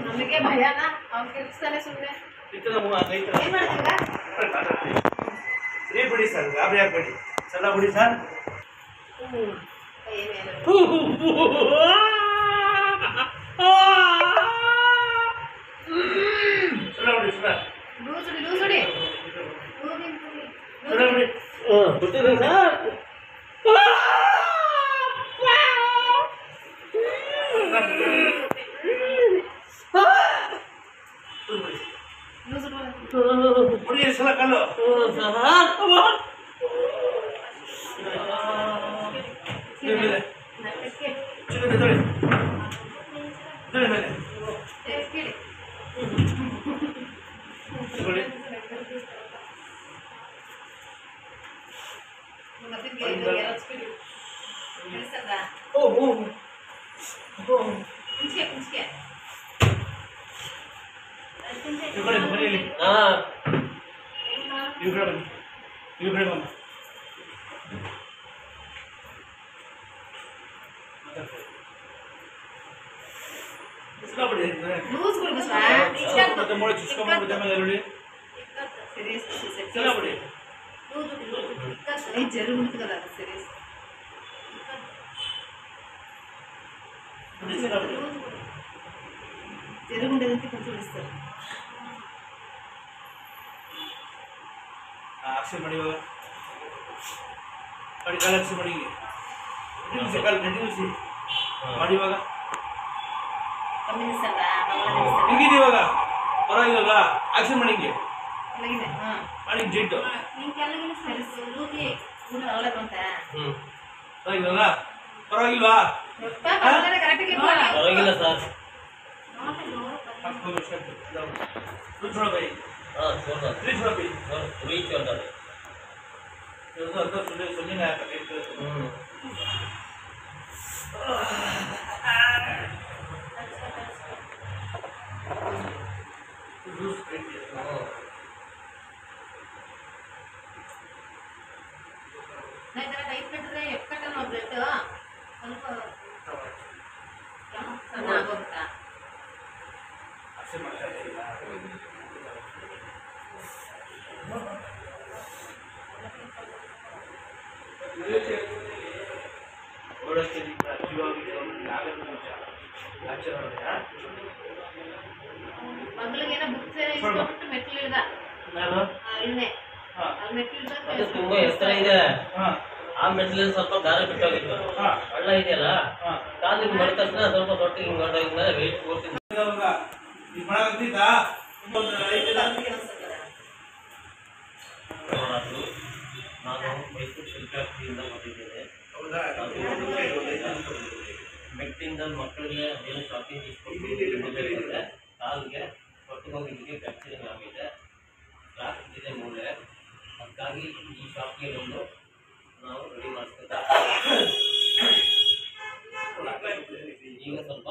ನಮಗೆ ಭಯನಾ ಅವ್ನು ಕೆಲ್ಸ್ತಾನೆ ಸುಮ್ಮನೆ ಸರಿ ಬಿಡಿ ಸರ್ ಗಾಬರಿ ಆಗ್ಬೇಡಿ ಸಲ ಬಿಡಿ ಸರ್ ಸಲ ಕಲ್ಲು జరుగుండేదంటే కొంచెం ఇస్తారు ಆಕ್ಷನ್ ಮಾಡಿ ಇವಾಗ ಮಾಡಿ ಕಾಲ ಆಕ್ಷನ್ ಮಾಡಿ ಕಾಲ ಕಂಟಿನ್ಯೂಸಿ ಮಾಡಿ ಇವಾಗ ಹಿಂಗಿದೆ ಇವಾಗ ಪರವಾಗಿಲ್ಲ ಆಕ್ಷನ್ ಮಾಡಿ ಹಿಂಗೆ ಮಾಡಿ ಜಿಟ್ಟು ಪರವಾಗಿಲ್ಲ ಪರವಾಗಿಲ್ವಾ ಪರವಾಗಿಲ್ಲ ಸರ್ छोड़ो भाई हाँ छोड़ फ्री छोड़ो भाई रुई छोड़ दो तो अंदर सुनने ना आया नहीं तेरा टाइप कट रहे हैं कट ना ब्रेड उनको ना बोलता ऐसे मत करिएगा थोड़ा सा जीवा भी लागत मुझे अच्छा है ಮಗಳಿಗೆ ಏನೋ ಬುಕ್ ಇಸ್ಕೊಂಡು ಮೆಟ್ಲಿಲ್ದ ನಾನು ಇನ್ನೇ ಮೆಟ್ಲಿಲ್ದ ಅದು ತುಂಬಾ ಎತ್ತರ ಇದೆ ಆ ಮೆಟ್ಲಲ್ಲಿ ಸ್ವಲ್ಪ ದಾರ ಬಿಟ್ಟೋಗಿತ್ತು ಹಳ್ಳ ಇದೆಯಲ್ಲ ಕಾಲಿಗೆ ಮಡ ತಕ್ಷಣ ಸ್ವಲ್ಪ ತೊಟ್ಟಿಗೆ ಹಿಂಗೆ ಹೊರಟೋಗಿದ್ಮೇಲೆ ವೆಯ್ಟ್ ಕೊಡ್ತೀನಿ ಈ ಮಾಡಾಕತ್ತಿದ್ದ ಇನ್ನೊಂದು ಐತಿಲ್ಲ ನಾನು ಮೈಸೂರು ಶಿಲ್ಪಾಕ್ತಿಯಿಂದ ಬಂದಿದ್ದೇನೆ ಮೆಟ್ಟಿಂದ ಮಕ್ಕಳಿಗೆ ಏನು ಶಾಪಿಂಗ್ ಇಸ್ಕೊಂಡು ಕಾಲಿಗೆ ಹೊಟ್ಟಿಗೆ ಹೋಗಿದ್ದಕ್ಕೆ ಫ್ರ್ಯಾಕ್ಚರಿಂಗ್ ಆಗಿದೆ ಕ್ಲಾಸ್ ಇದೆ ಮೂಲೆ ಅದಕ್ಕಾಗಿ ಈ ಶಾಪ್ಗೆ ಬಂದು ನಾವು ರೆಡಿ ಮಾಡಿಸ್ತಾ ಈಗ ಸ್ವಲ್ಪ